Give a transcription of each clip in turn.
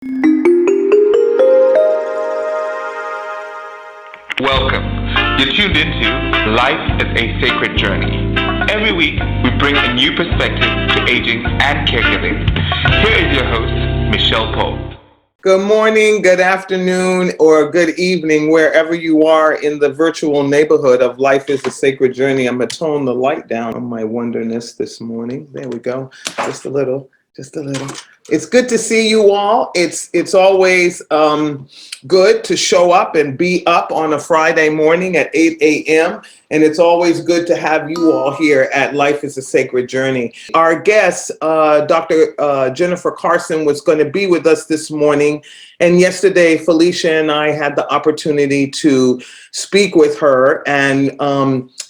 Welcome. You're tuned into Life is a Sacred Journey. Every week, we bring a new perspective to aging and caregiving. Here is your host, Micheal Pope. Good morning, good afternoon, or good evening, wherever you are in the virtual neighborhood of Life is a Sacred Journey. I'm going to tone the light down on my wonderness this morning. There we go. Just a little. It's good to see you all. It's always good to show up and be up on a Friday morning at 8 a.m. And it's always good to have you all here at Life is a Sacred Journey. Our guest, Dr. Jennifer Carson, was going to be with us this morning. And yesterday, Felicia and I had the opportunity to speak with her, and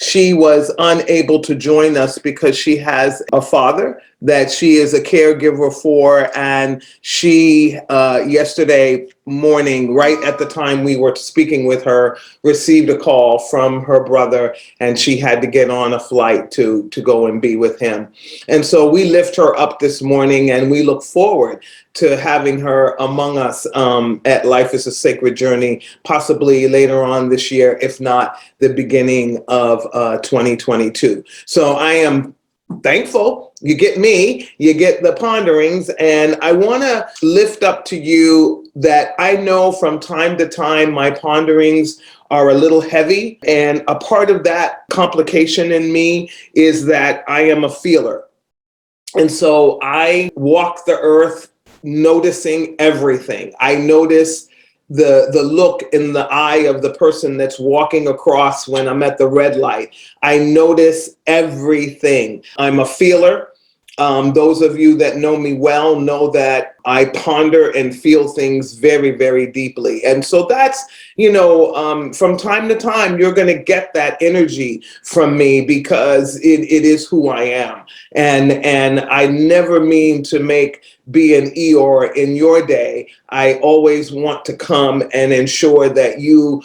she was unable to join us because she has a father that she is a caregiver for, and she yesterday morning, right at the time we were speaking with her, received a call from her brother, and she had to get on a flight to go and be with him. And so we lift her up this morning, and we look forward to having her among us at Life is a Sacred Journey, possibly later on this year, if not the beginning of 2022. So I am thankful. You get me, you get the Ponderings, and I want to lift up to you that I know from time to time my ponderings are a little heavy, and a part of that complication in me is that I am a feeler. And so I walk the earth noticing everything. I notice the look in the eye of the person that's walking across when I'm at the red light. I notice everything. I'm a feeler. Those of you that know me well know that I ponder and feel things very, very deeply. And so that's, from time to time, you're going to get that energy from me because it is who I am. And I never mean to be an Eeyore in your day. I always want to come and ensure that you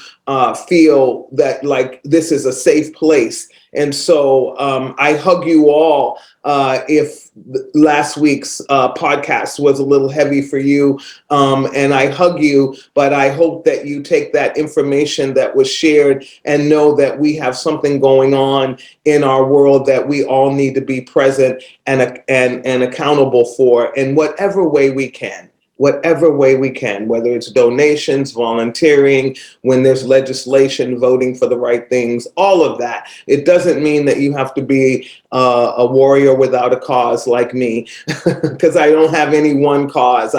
feel that like this is a safe place. And so I hug you all. If last week's podcast was a little heavy for you, and I hug you, but I hope that you take that information that was shared and know that we have something going on in our world that we all need to be present and accountable for in whatever way we can. Whether it's donations, volunteering, when there's legislation, voting for the right things, all of that. It doesn't mean that you have to be a warrior without a cause like me, because I don't have any one cause.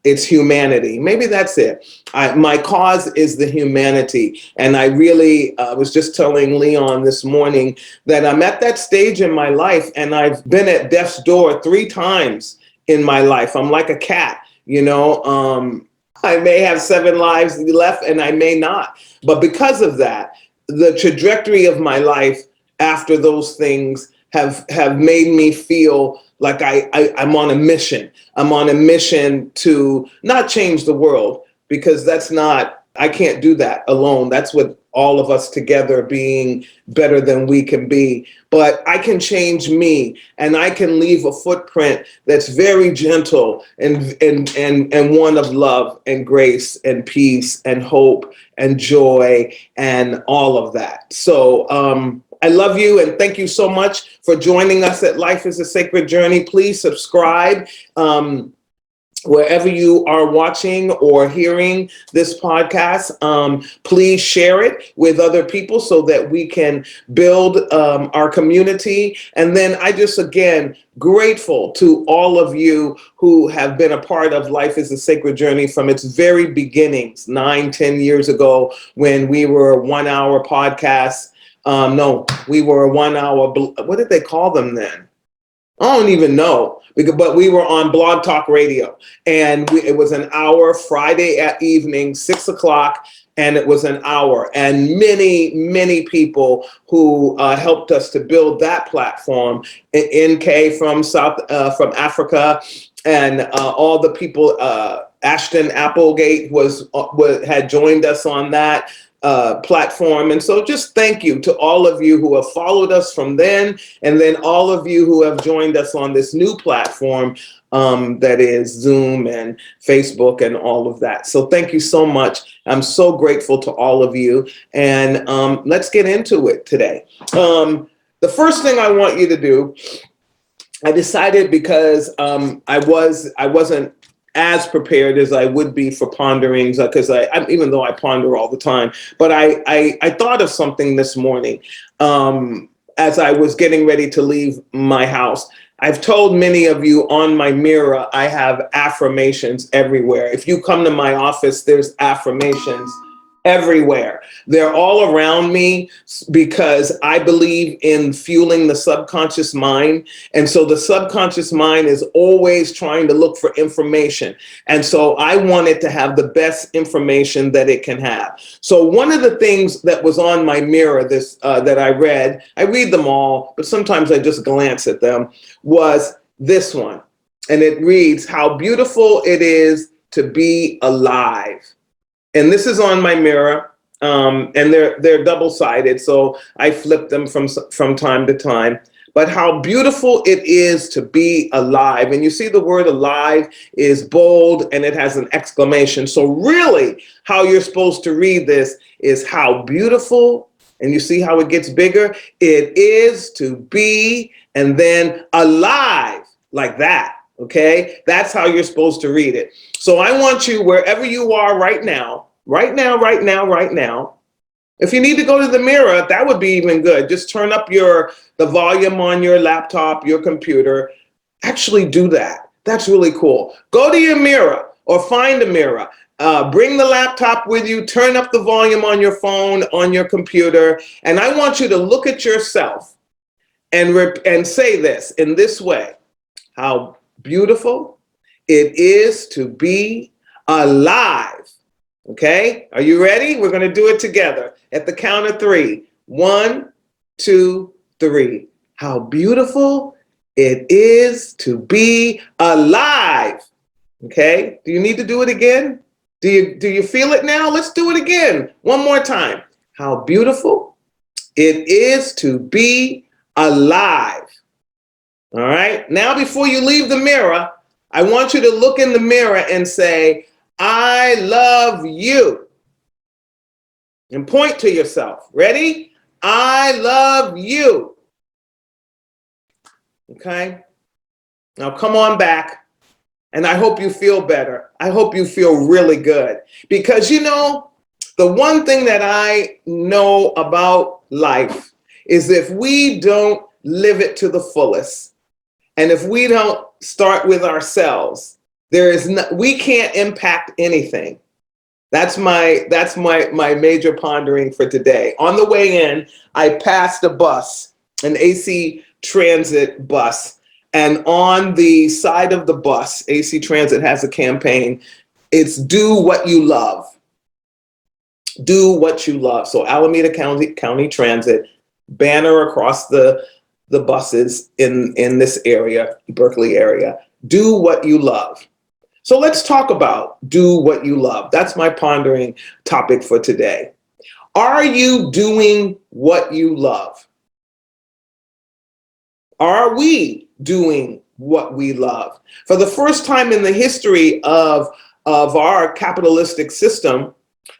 It's humanity. Maybe that's it. My cause is the humanity. And I really was just telling Leon this morning that I'm at that stage in my life, and I've been at death's door 3 times in my life. I'm like a cat. I may have 7 lives left and I may not. But because of that, the trajectory of my life after those things have made me feel like I'm on a mission. I'm on a mission to not change the world, because I can't do that alone. That's what all of us together being better than we can be. But I can change me, and I can leave a footprint that's very gentle and one of love and grace and peace and hope and joy and all of that. So I love you, and thank you so much for joining us at Life is a Sacred Journey. Please subscribe. Wherever you are watching or hearing this podcast, please share it with other people so that we can build our community. And then I just, again, grateful to all of you who have been a part of Life is a Sacred Journey from its very beginnings, 9-10 years ago, when we were a 1-hour podcast. No, we were a 1-hour, what did they call them then? I don't even know. But we were on Blog Talk Radio, and it was an hour Friday at evening, 6 o'clock, and it was an hour. And many, many people who helped us to build that platform, NK from from Africa, and all the people, Ashton Applegate had joined us on that. platform. And so just thank you to all of you who have followed us from then, and then all of you who have joined us on this new platform that is Zoom and Facebook and all of that. So thank you so much. I'm so grateful to all of you. And let's get into it today. The first thing I want you to do, I decided, because I wasn't as prepared as I would be for Ponderings, because I even though I ponder all the time, but I thought of something this morning as I was getting ready to leave my house. I've told many of you on my mirror, I have affirmations everywhere. If you come to my office, there's affirmations everywhere. They're all around me because I believe in fueling the subconscious mind. And so the subconscious mind is always trying to look for information. And so I want it to have the best information that it can have. So one of the things that was on my mirror that I read them all, but sometimes I just glance at them, was this one. And it reads, "How beautiful it is to be alive." And this is on my mirror, and they're double-sided, so I flip them from time to time. But how beautiful it is to be alive. And you see the word alive is bold and it has an exclamation. So really how you're supposed to read this is how beautiful, and you see how it gets bigger, it is to be, and then alive, like that. Okay, that's how you're supposed to read it. So I want you, wherever you are right now. If you need to go to the mirror, that would be even good. Just turn up the volume on your laptop, your computer. Actually do that. That's really cool. Go to your mirror or find a mirror. Bring the laptop with you. Turn up the volume on your phone, on your computer. And I want you to look at yourself and say this in this way: how beautiful it is to be alive. Okay, are you ready? We're going to do it together at the count of 3. 1, 2, 3. How beautiful it is to be alive. Okay, do you need to do it again? Do you feel it now? Let's do it again. One more time. How beautiful it is to be alive. All right. Now, before you leave the mirror, I want you to look in the mirror and say, "I love you." And point to yourself. Ready? I love you. Okay. Now come on back. And I hope you feel better. I hope you feel really good. Because the one thing that I know about life is if we don't live it to the fullest, and if we don't start with ourselves, we can't impact anything. That's my major pondering for today. On the way in, I passed a bus, an AC Transit bus, and on the side of the bus, AC Transit has a campaign. It's "Do What You Love." Do what you love. So Alameda County Transit, banner across the buses in this area, Berkeley area. Do what you love. So let's talk about do what you love. That's my pondering topic for today. Are you doing what you love? Are we doing what we love? For the first time in the history of our capitalistic system,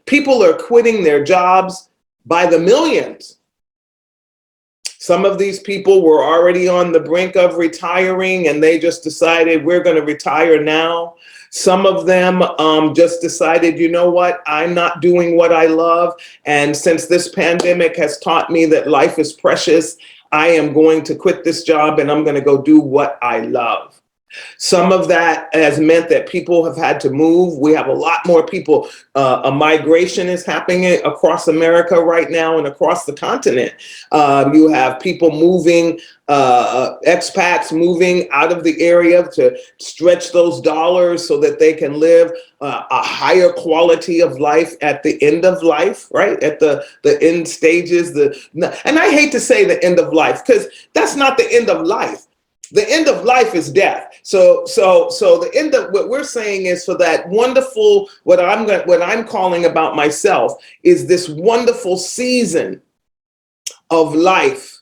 people are quitting their jobs by the millions. Some of these people were already on the brink of retiring and they just decided we're going to retire now. Some of them just decided, you know what, I'm not doing what I love. And since this pandemic has taught me that life is precious, I am going to quit this job and I'm going to go do what I love. Some of that has meant that people have had to move. We have a lot more people. A migration is happening across America right now and across the continent. You have people moving, expats moving out of the area to stretch those dollars so that they can live a higher quality of life at the end of life, right? At the end stages. And I hate to say the end of life because that's not the end of life. The end of life is death. So the end of what we're saying is for that wonderful, what I'm calling about myself is this wonderful season of life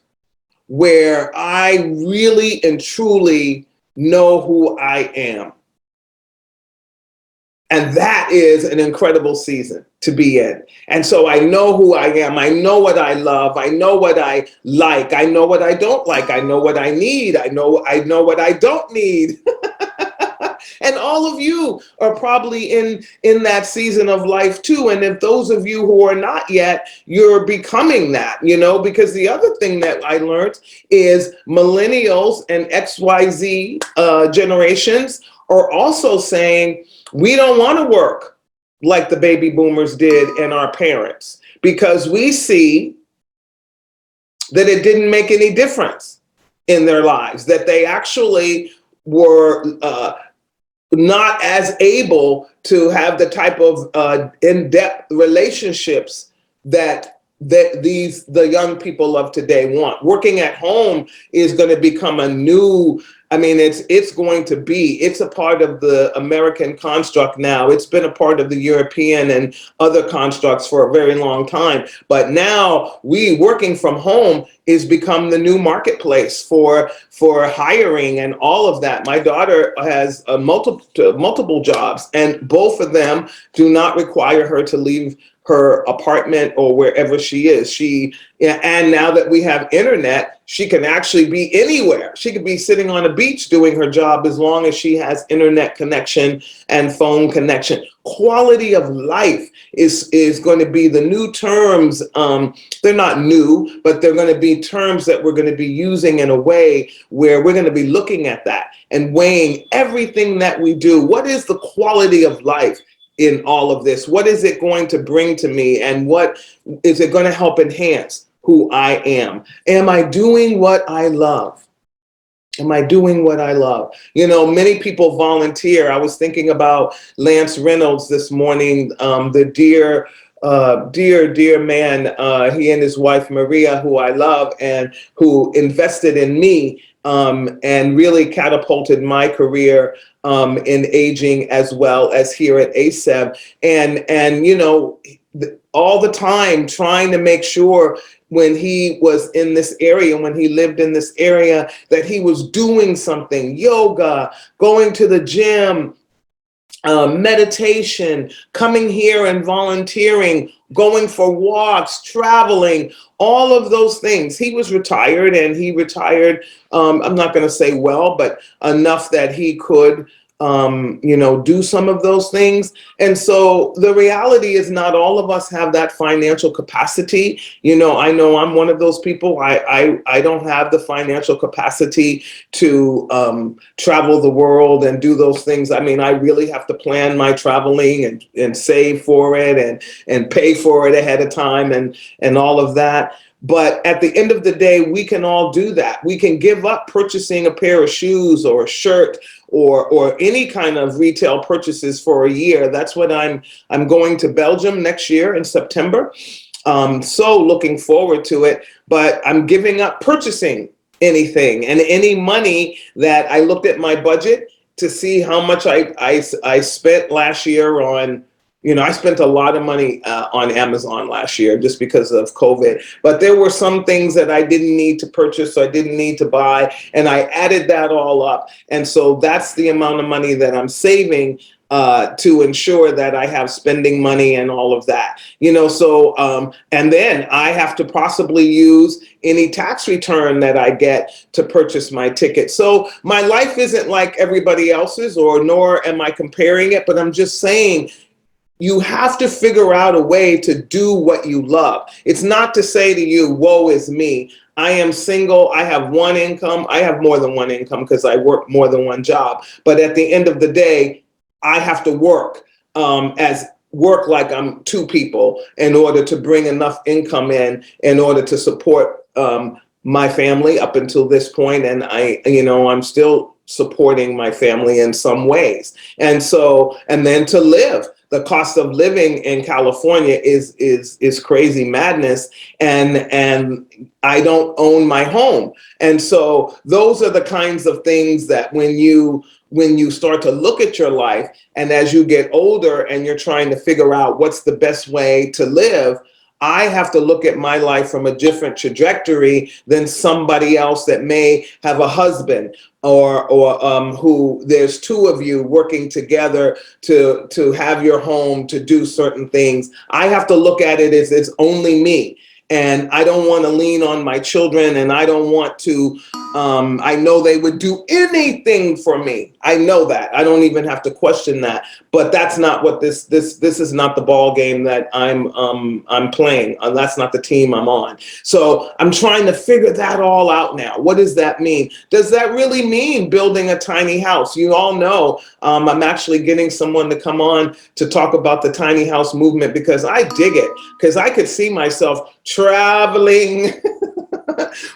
where I really and truly know who I am. And that is an incredible season to be in. And so I know who I am. I know what I love. I know what I like. I know what I don't like. I know what I need. I know what I don't need. And all of you are probably in that season of life too. And if those of you who are not yet, you're becoming that, because the other thing that I learned is millennials and XYZ generations are also saying, we don't want to work like the baby boomers did and our parents, because we see that it didn't make any difference in their lives, that they actually were not as able to have the type of in-depth relationships that the young people of today want. Working at home is going to become a new, it's a part of the American construct now. It's been a part of the European and other constructs for a very long time. But now working from home is become the new marketplace for hiring and all of that. My daughter has multiple jobs, and both of them do not require her to leave her apartment or wherever she is. And now that we have internet, she can actually be anywhere. She could be sitting on a beach doing her job as long as she has internet connection and phone connection. Quality of life is going to be the new terms. They're not new, but they're going to be terms that we're going to be using in a way where we're going to be looking at that and weighing everything that we do. What is the quality of life in all of this? What is it going to bring to me? And what is it going to help enhance who I am? Am I doing what I love? Am I doing what I love? Many people volunteer. I was thinking about Lance Reynolds this morning, the dear man, he and his wife, Maria, who I love and who invested in me and really catapulted my career in aging as well as here at ASEB. And all the time trying to make sure when he was in this area, when he lived in this area, that he was doing something, yoga, going to the gym, meditation, coming here and volunteering, going for walks, traveling, all of those things. He was retired, and he retired, I'm not going to say well, but enough that he could do some of those things. And so the reality is not all of us have that financial capacity. I know I'm one of those people. I don't have the financial capacity to travel the world and do those things. I really have to plan my traveling and save for it and pay for it ahead of time and all of that. But at the end of the day, we can all do that. We can give up purchasing a pair of shoes or a shirt or any kind of retail purchases for a year. That's what I'm going to Belgium next year in September. So looking forward to it, but I'm giving up purchasing anything and any money that I looked at my budget to see how much I spent last year on. I spent a lot of money on Amazon last year just because of COVID, but there were some things that I didn't need to purchase, so I didn't need to buy, and I added that all up. And so that's the amount of money that I'm saving to ensure that I have spending money and all of that, and then I have to possibly use any tax return that I get to purchase my ticket. So my life isn't like everybody else's, nor am I comparing it, but I'm just saying, you have to figure out a way to do what you love. It's not to say to you, woe is me. I am single. I have one income. I have more than one income because I work more than one job. But at the end of the day, I have to work like I'm two people in order to bring enough income in order to support my family up until this point. And I'm still supporting my family in some ways. And then to live the cost of living in California is crazy madness, and I don't own my home. And so those are the kinds of things that when you start to look at your life, and as you get older and you're trying to figure out what's the best way to live, I have to look at my life from a different trajectory than somebody else that may have a husband or who there's two of you working together to have your home, to do certain things. I have to look at it as it's only me. And I don't want to lean on my children, and I don't want to, I know they would do anything for me. I know that. I don't even have to question that. But that's not what this is not the ball game that I'm playing. That's not the team I'm on. So I'm trying to figure that all out now. What does that mean? Does that really mean building a tiny house? You all know I'm actually getting someone to come on to talk about the tiny house movement, because I dig it, because I could see myself traveling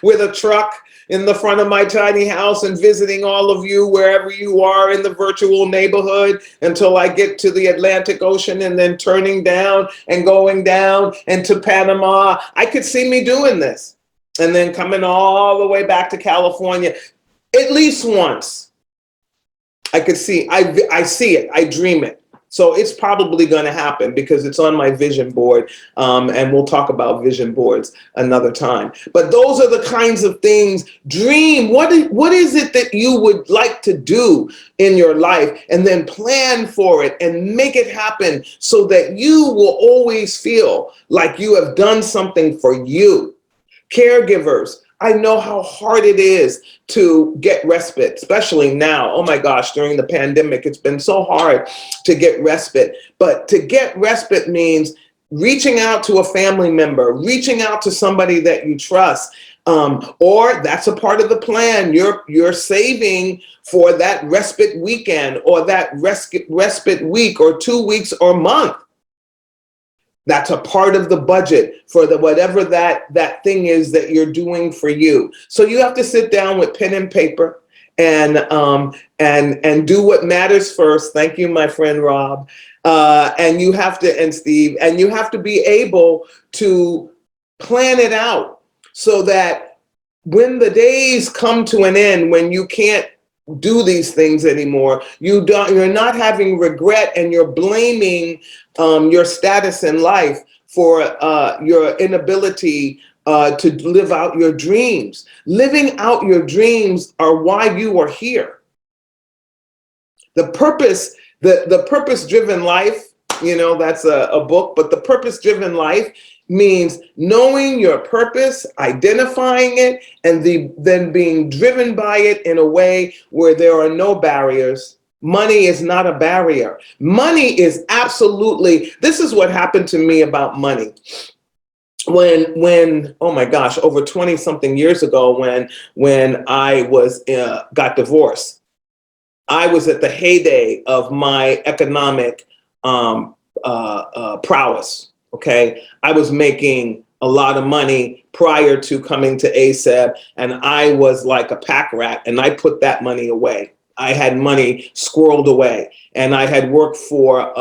with a truck in the front of my tiny house and visiting all of you wherever you are in the virtual neighborhood until I get to the Atlantic Ocean, and then turning down and going down and to Panama. I could see me doing this and then coming all the way back to California at least once. I could see, I see it, I dream it. So it's probably going to happen because it's on my vision board, and we'll talk about vision boards another time. But those are the kinds of things. Dream. What is it that you would like to do in your life, and then plan for it and make it happen so that you will always feel like you have done something for you. Caregivers, I know how hard it is to get respite, especially now. Oh my gosh, during the pandemic, it's been so hard to get respite. But to get respite means reaching out to a family member, reaching out to somebody that you trust, or that's a part of the plan. You're saving for that respite weekend, or that respite week, or 2 weeks, or month. That's a part of the budget for whatever that thing is that you're doing for you. So you have to sit down with pen and paper and do what matters first. Thank you, my friend Rob. And you have to, and Steve, and you have to be able to plan it out so that when the days come to an end, when you can't do these things anymore, you're not having regret, and you're blaming your status in life for your inability to live out your dreams. Living out your dreams are why you are here. The purpose-driven life, that's a book, but the purpose-driven life means knowing your purpose, identifying it, and then being driven by it in a way where there are no barriers. Money is not a barrier. Money is absolutely, this is what happened to me about money. When oh my gosh, over 20 something years ago, when I got divorced, I was at the heyday of my economic prowess. Okay, I was making a lot of money prior to coming to ASAP, and I was like a pack rat, and I put that money away. I had money squirreled away, and I had worked for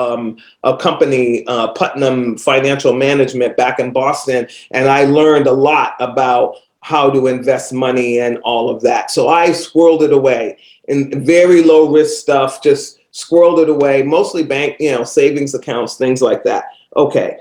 a company, Putnam Financial Management, back in Boston, and I learned a lot about how to invest money and all of that. So I squirreled it away in very low risk stuff, just squirreled it away, mostly bank, savings accounts, things like that. Okay.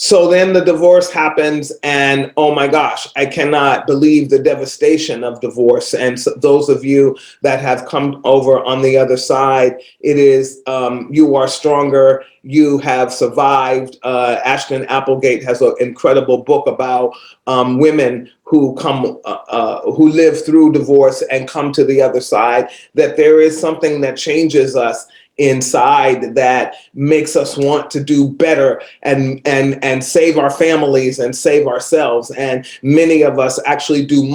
So then the divorce happens, and oh my gosh, I cannot believe the devastation of divorce. And so those of you that have come over on the other side, it is, you are stronger, you have survived. Ashton Applegate has an incredible book about women who who live through divorce and come to the other side, that there is something that changes us inside that makes us want to do better and save our families and save ourselves. And many of us actually do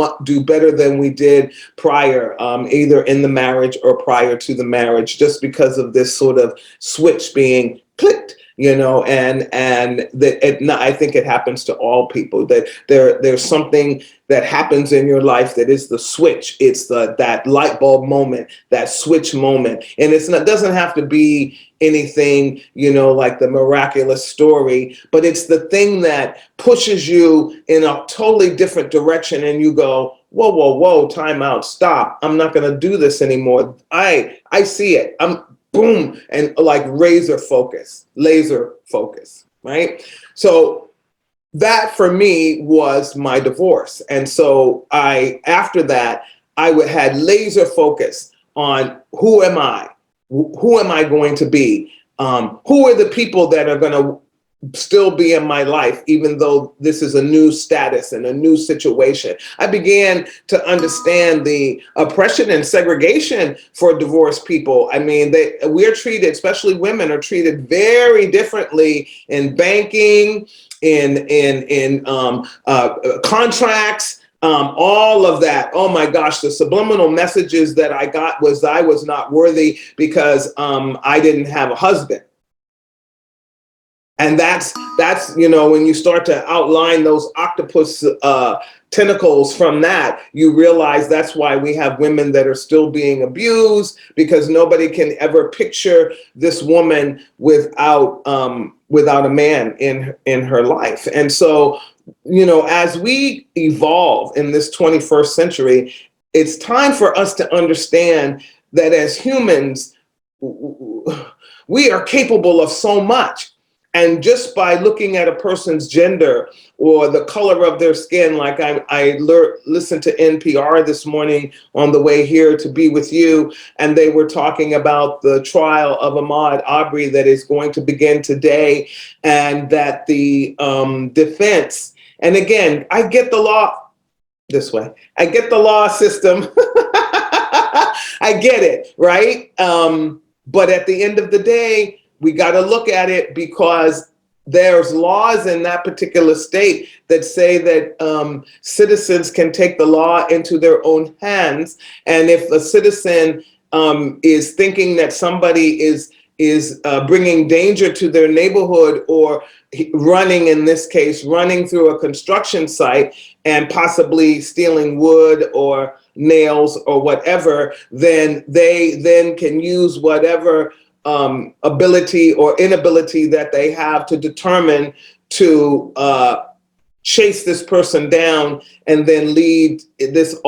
better than we did prior, either in the marriage or prior to the marriage, just because of this sort of switch being clicked I think it happens to all people, that there's something that happens in your life that is the switch. It's that light bulb moment, that switch moment. And doesn't have to be anything, like the miraculous story, but it's the thing that pushes you in a totally different direction, and you go, whoa, whoa, whoa, time out, stop. I'm not going to do this anymore. I see it. Boom, and like laser focus, right? So that for me was my divorce. And so after that, I had laser focus on who am I? Who am I going to be? Who are the people that are going to still be in my life, even though this is a new status and a new situation? I began to understand the oppression and segregation for divorced people. I mean, we're treated, especially women, are treated very differently in banking, in contracts, all of that. Oh my gosh, the subliminal messages that I got was I was not worthy because I didn't have a husband. And that's when you start to outline those octopus tentacles from that, you realize that's why we have women that are still being abused, because nobody can ever picture this woman without a man in her life. And so, as we evolve in this 21st century, it's time for us to understand that as humans, we are capable of so much. And just by looking at a person's gender or the color of their skin, like I listened to NPR this morning on the way here to be with you, and they were talking about the trial of Ahmaud Arbery that is going to begin today, and that the defense, and again, I get the law this way. I get the law system. I get it, right? But at the end of the day, we got to look at it, because there's laws in that particular state that say that citizens can take the law into their own hands. And if a citizen is thinking that somebody is bringing danger to their neighborhood, or in this case, running through a construction site and possibly stealing wood or nails or whatever, then they then can use whatever ability or inability that they have to determine to chase this person down, and then lead this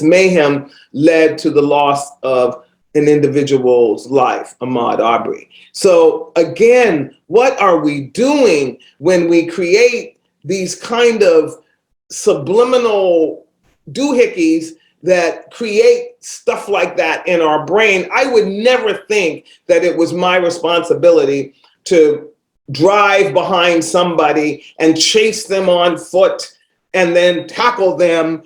mayhem led to the loss of an individual's life, Ahmaud Arbery. So again, what are we doing when we create these kind of subliminal doohickeys that create stuff like that in our brain? I would never think that it was my responsibility to drive behind somebody and chase them on foot and then tackle them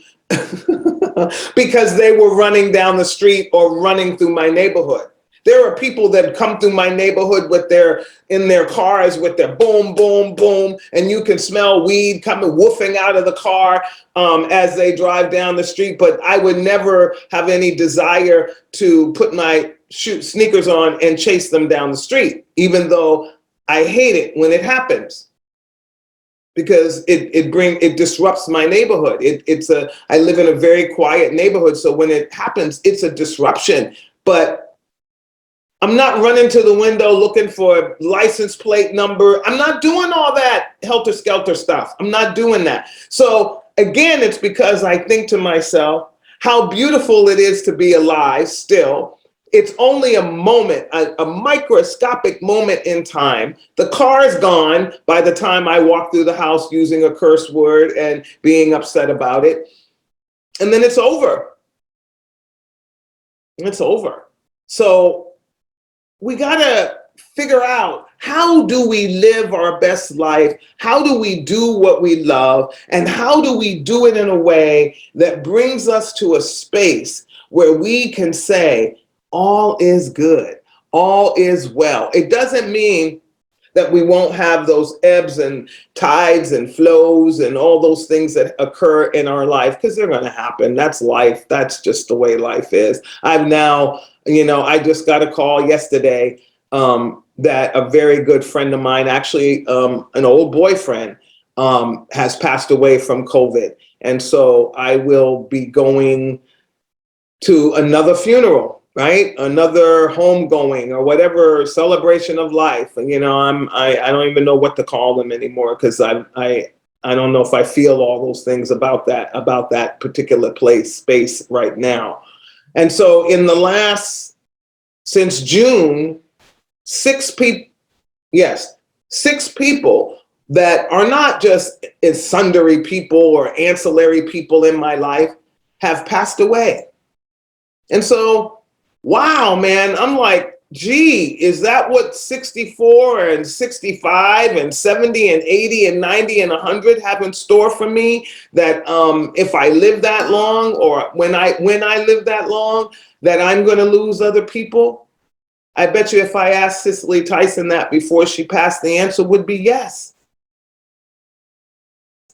because they were running down the street or running through my neighborhood. There are people that come through my neighborhood in their cars with their boom, boom, boom, and you can smell weed coming woofing out of the car as they drive down the street. But I would never have any desire to put my sneakers on and chase them down the street, even though I hate it when it happens, because it disrupts my neighborhood. I live in a very quiet neighborhood, so when it happens, it's a disruption. But I'm not running to the window looking for a license plate number. I'm not doing all that helter-skelter stuff. I'm not doing that. So again, it's because I think to myself, how beautiful it is to be alive still. It's only a moment, a microscopic moment in time. The car is gone by the time I walk through the house using a curse word and being upset about it. And then it's over. It's over. So we got to figure out, how do we live our best life? How do we do what we love? And how do we do it in a way that brings us to a space where we can say, all is good, all is well. It doesn't mean that we won't have those ebbs and tides and flows and all those things that occur in our life, because they're going to happen. That's life. That's just the way life is. I've now, I just got a call yesterday that a very good friend of mine, actually an old boyfriend, has passed away from COVID. And so I will be going to another funeral, right? Another homegoing or whatever celebration of life. And, I don't even know what to call them anymore, because I don't know if I feel all those things about that particular space right now. And so since June, six people that are not just sundry people or ancillary people in my life have passed away. And so, wow, man, I'm like, gee, is that what 64 and 65 and 70 and 80 and 90 and 100 have in store for me? That if I live that long, or when I live that long, that I'm going to lose other people? I bet you if I asked Cicely Tyson that before she passed, the answer would be yes.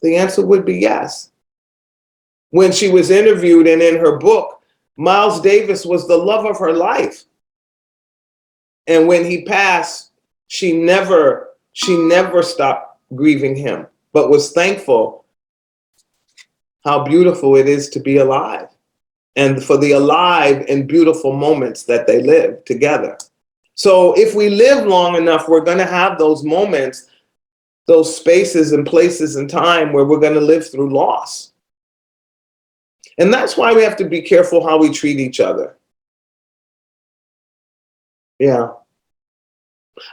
The answer would be yes. When she was interviewed and in her book, Miles Davis was the love of her life. And when he passed, she never stopped grieving him, but was thankful how beautiful it is to be alive, and for the alive and beautiful moments that they lived together. So if we live long enough, we're going to have those moments, those spaces and places and time where we're going to live through loss. And that's why we have to be careful how we treat each other. Yeah.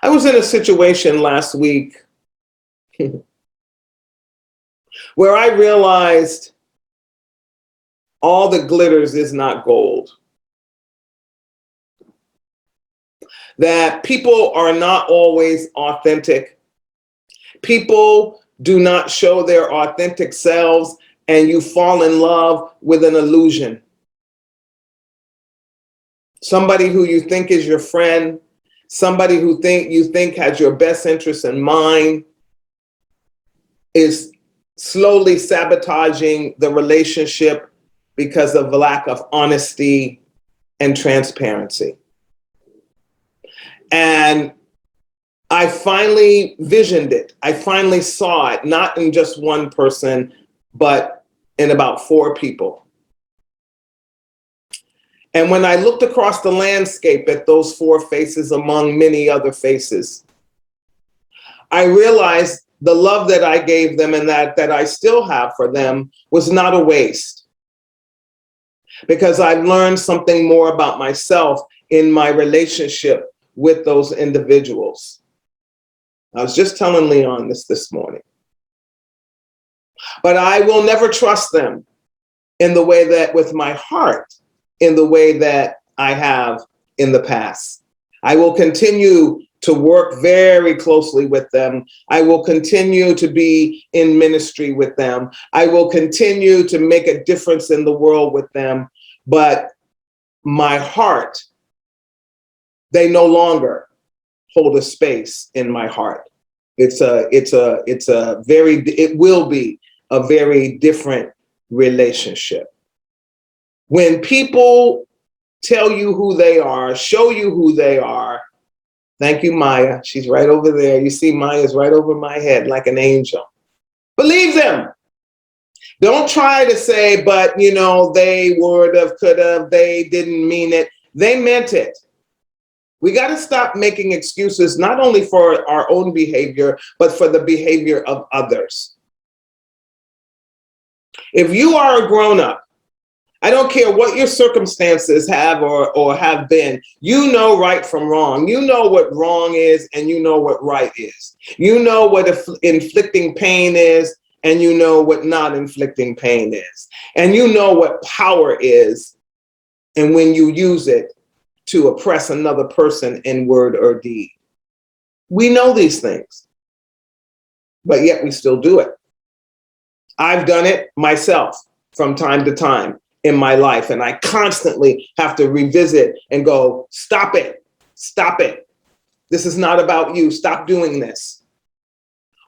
I was in a situation last week where I realized all that glitters is not gold. That people are not always authentic. People do not show their authentic selves, and you fall in love with an illusion. Somebody who you think is your friend, somebody who you think has your best interest in mind, is slowly sabotaging the relationship because of the lack of honesty and transparency. And I finally visioned it. I finally saw it, not in just one person, but in about 4 people. And when I looked across the landscape at those 4 faces among many other faces, I realized the love that I gave them and that I still have for them was not a waste. Because I've learned something more about myself in my relationship with those individuals. I was just telling Leon this morning. But I will never trust them in the way that, with my heart, in the way that I have in the past. I will continue to work very closely with them. I will continue to be in ministry with them. I will continue to make a difference in the world with them. But my heart, they no longer hold a space in my heart. It will be a very different relationship. When people tell you who they are, show you who they are, thank you, Maya. She's right over there. You see Maya's right over my head like an angel. Believe them. Don't try to say, but they would have, could have, they didn't mean it. They meant it. We got to stop making excuses, not only for our own behavior, but for the behavior of others. If you are a grown-up, I don't care what your circumstances have or have been, you know right from wrong. You know what wrong is, and you know what right is. You know what inflicting pain is, and you know what not inflicting pain is. And you know what power is, and when you use it to oppress another person in word or deed. We know these things, but yet we still do it. I've done it myself from time to time in my life, and I constantly have to revisit and go, stop it, stop it. This is not about you. Stop doing this.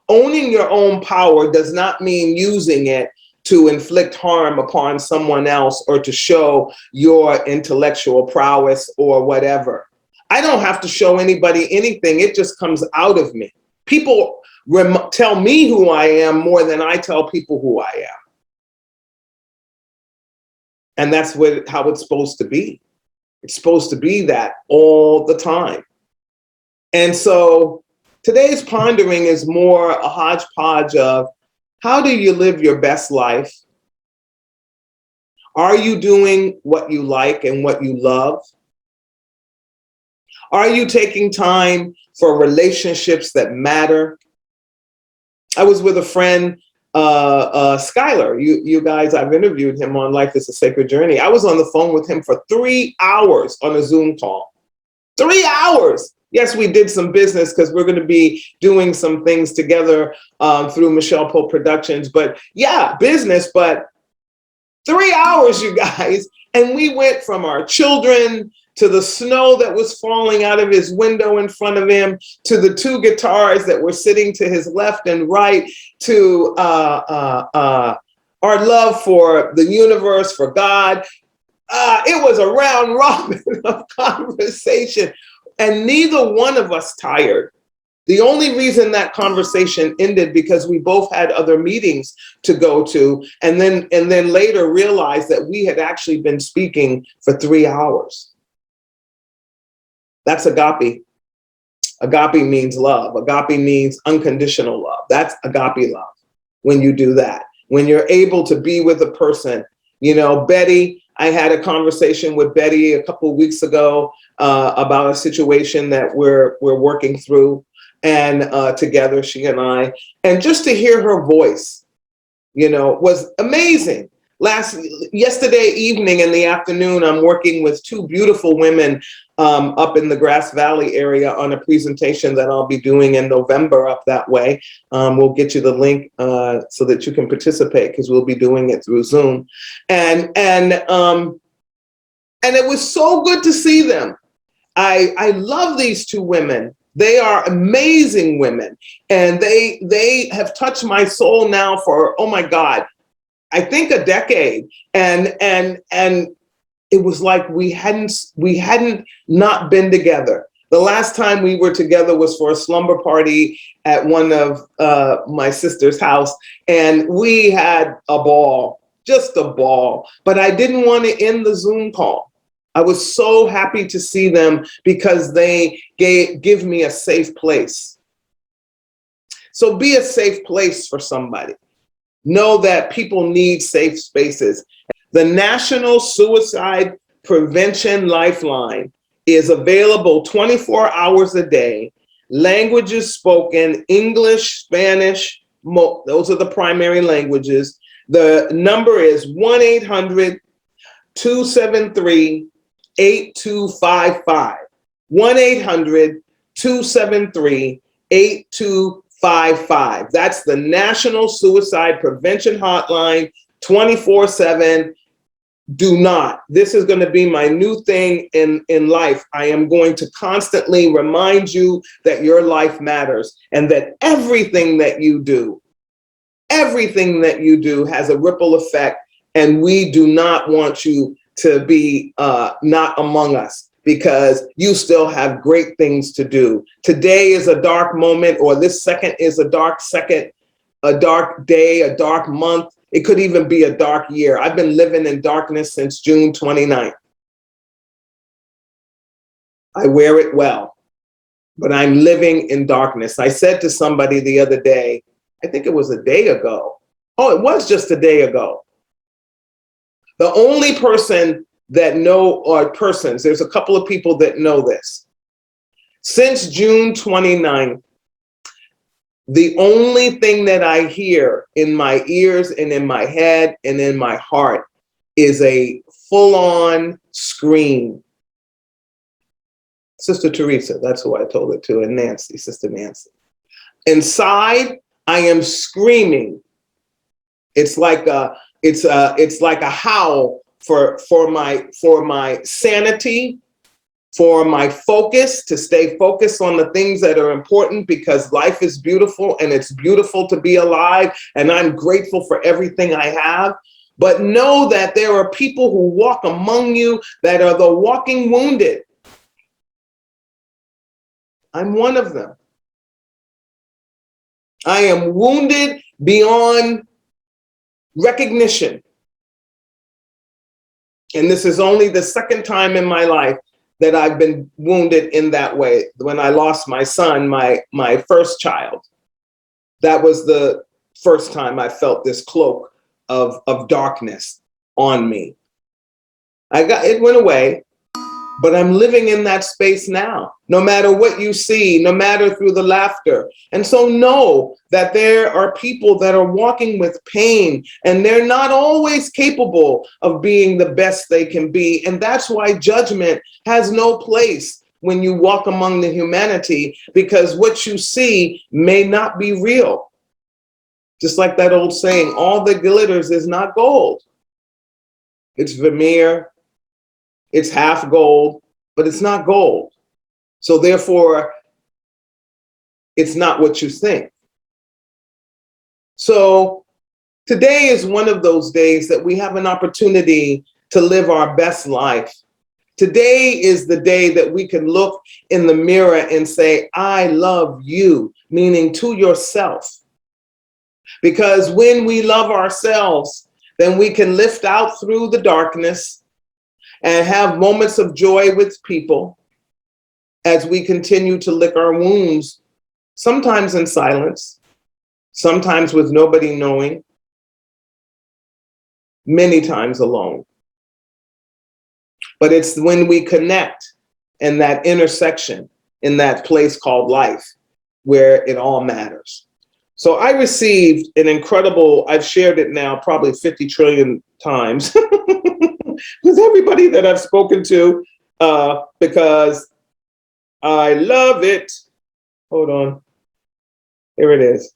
Owning your own power does not mean using it to inflict harm upon someone else or to show your intellectual prowess or whatever. I don't have to show anybody anything. It just comes out of me. People tell me who I am more than I tell people who I am. And that's how it's supposed to be. It's supposed to be that all the time. And so today's pondering is more a hodgepodge of, how do you live your best life? Are you doing what you like and what you love? Are you taking time for relationships that matter? I was with a friend, Skylar. You guys, I've interviewed him on Life is a Sacred Journey. I was on the phone with him for 3 hours on a Zoom call. 3 hours. Yes, we did some business because we're going to be doing some things together through Micheal Pope Productions. But yeah, business, but 3 hours, you guys. And we went from our children to the snow that was falling out of his window in front of him, to the 2 guitars that were sitting to his left and right, to our love for the universe, for God. It was a round robin of conversation, and neither one of us tired. The only reason that conversation ended because we both had other meetings to go to, and then later realized that we had actually been speaking for 3 hours. That's agape. Agape means love. Agape means unconditional love. That's agape love. When you do that, when you're able to be with a person, Betty, I had a conversation with Betty a couple of weeks ago about a situation that we're working through, and together, she and I, and just to hear her voice, was amazing. Yesterday evening in the afternoon, I'm working with 2 beautiful women up in the Grass Valley area on a presentation that I'll be doing in November up that way. We'll get you the link so that you can participate, because we'll be doing it through Zoom. And it was so good to see them. I love these 2 women. They are amazing women, and they have touched my soul now for, oh my God, I think a decade. And it was like we hadn't not been together. The last time we were together was for a slumber party at one of my sister's house, and we had a ball, just a ball. But I didn't want to end the Zoom call. I was so happy to see them because they give me a safe place. So be a safe place for somebody. Know that people need safe spaces. The National Suicide Prevention Lifeline is available 24 hours a day. Languages spoken, English, Spanish, those are the primary languages. The number is 1-800-273-8255. 1-800-273-8255. That's the National Suicide Prevention Hotline, 24/7. Do not. This is going to be my new thing in life. I am going to constantly remind you that your life matters, and that everything that you do has a ripple effect. And we do not want you to be not among us, because you still have great things to do. Today is a dark moment, or this second is a dark second, a dark day, a dark month. It could even be a dark year. I've been living in darkness since June 29th. I wear it well, but I'm living in darkness. I said to somebody the other day, I think it was a day ago. Oh, it was just a day ago. The only person that or persons, there's a couple of people that know this. Since June 29th, the only thing that I hear in my ears and in my head and in my heart is a full-on scream. Sister Teresa, that's who I told it to, and Nancy, Sister Nancy. Inside, I am screaming. It's like a howl for my sanity, for my focus, to stay focused on the things that are important, because life is beautiful and it's beautiful to be alive. And I'm grateful for everything I have. But know that there are people who walk among you that are the walking wounded. I'm one of them. I am wounded beyond recognition. And this is only the second time in my life that I've been wounded in that way. When I lost my son, my first child, that was the first time I felt this cloak of darkness on me. It went away, but I'm living in that space now, no matter what you see, no matter through the laughter. And so know that there are people that are walking with pain, and they're not always capable of being the best they can be. And that's why judgment has no place when you walk among the humanity, because what you see may not be real. Just like that old saying, all that glitters is not gold. It's veneer. It's half gold, but it's not gold. So therefore, it's not what you think. So today is one of those days that we have an opportunity to live our best life. Today is the day that we can look in the mirror and say, I love you, meaning to yourself. Because when we love ourselves, then we can lift out through the darkness and have moments of joy with people as we continue to lick our wounds, sometimes in silence, sometimes with nobody knowing, many times alone. But it's when we connect in that intersection, in that place called life, where it all matters. So I received an incredible, I've shared it now probably 50 trillion times with everybody that I've spoken to, because I love it. Hold on. Here it is.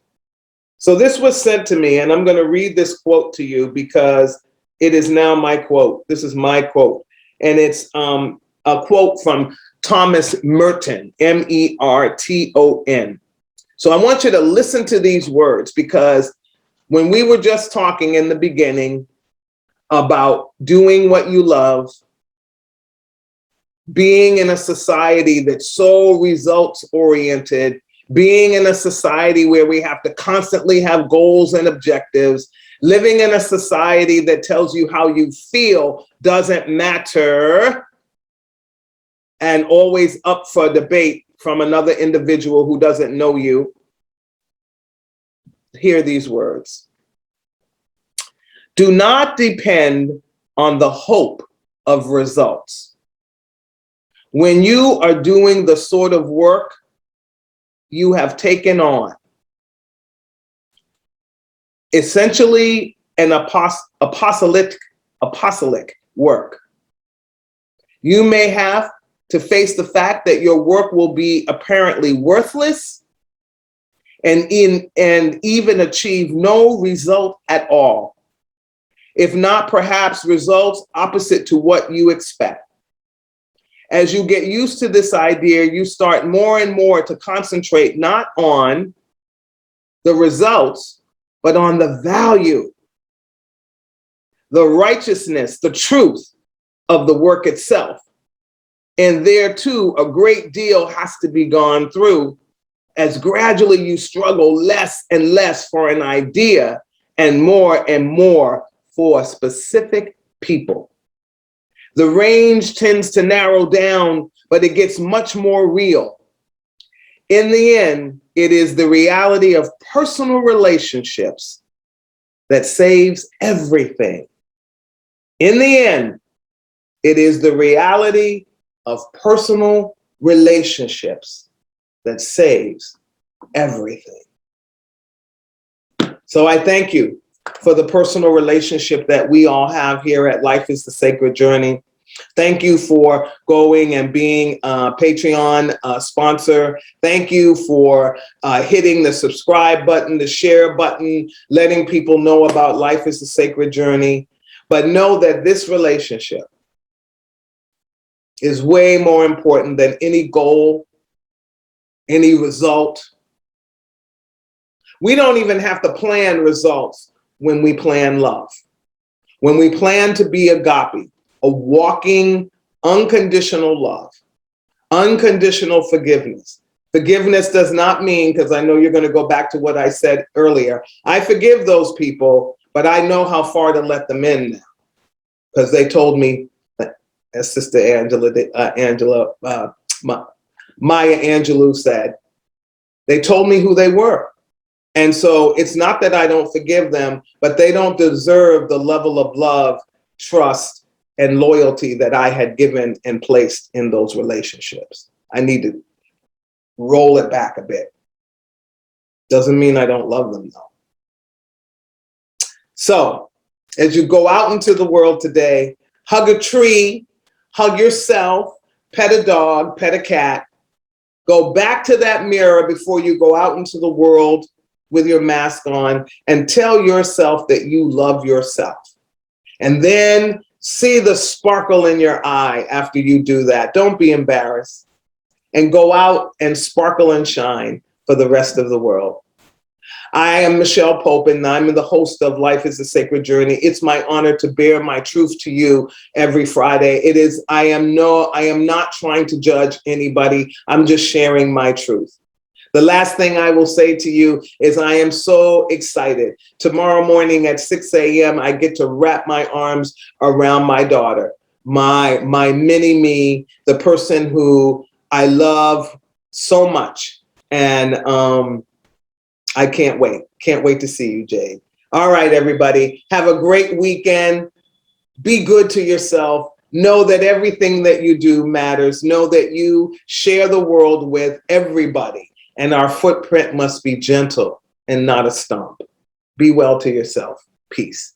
So this was sent to me, and I'm going to read this quote to you because it is now my quote. This is my quote. And it's a quote from Thomas Merton, Merton. So I want you to listen to these words, because when we were just talking in the beginning about doing what you love, being in a society that's so results oriented, being in a society where we have to constantly have goals and objectives, living in a society that tells you how you feel doesn't matter, and always up for debate from another individual who doesn't know you. Hear these words. Do not depend on the hope of results. When you are doing the sort of work you have taken on, essentially an apostolic work, you may have to face the fact that your work will be apparently worthless and even achieve no result at all, if not perhaps results opposite to what you expect. As you get used to this idea, you start more and more to concentrate not on the results, but on the value, the righteousness, the truth of the work itself. And there too, a great deal has to be gone through as gradually you struggle less and less for an idea and more for specific people. The range tends to narrow down, but it gets much more real. In the end, it is the reality of personal relationships that saves everything. In the end, it is the reality of personal relationships that saves everything. So I thank you for the personal relationship that we all have here at Life is the Sacred Journey. Thank you for going and being a Patreon sponsor. Thank you for hitting the subscribe button, the share button, letting people know about Life is the Sacred Journey. But know that this relationship is way more important than any goal, any result. We don't even have to plan results when we plan love. When we plan to be agape, a walking, unconditional love, unconditional forgiveness, Forgiveness does not mean, because I know you're going to go back to what I said earlier, I forgive those people, but I know how far to let them in now. Because they told me, as Sister Maya Angelou said, they told me who they were. And so it's not that I don't forgive them, but they don't deserve the level of love, trust, and loyalty that I had given and placed in those relationships. I need to roll it back a bit. Doesn't mean I don't love them, though. So as you go out into the world today, hug a tree, hug yourself, pet a dog, pet a cat. Go back to that mirror before you go out into the world with your mask on and tell yourself that you love yourself. And then see the sparkle in your eye after you do that. Don't be embarrassed. And go out and sparkle and shine for the rest of the world. I am Micheal Pope, and I'm the host of Life is a Sacred Journey. It's my honor to bear my truth to you every Friday. I am not trying to judge anybody. I'm just sharing my truth. The last thing I will say to you is I am so excited. Tomorrow morning at 6 a.m., I get to wrap my arms around my daughter, my mini me, the person who I love so much. And I can't wait. Can't wait to see you, Jade. All right, everybody. Have a great weekend. Be good to yourself. Know that everything that you do matters. Know that you share the world with everybody. And our footprint must be gentle and not a stomp. Be well to yourself. Peace.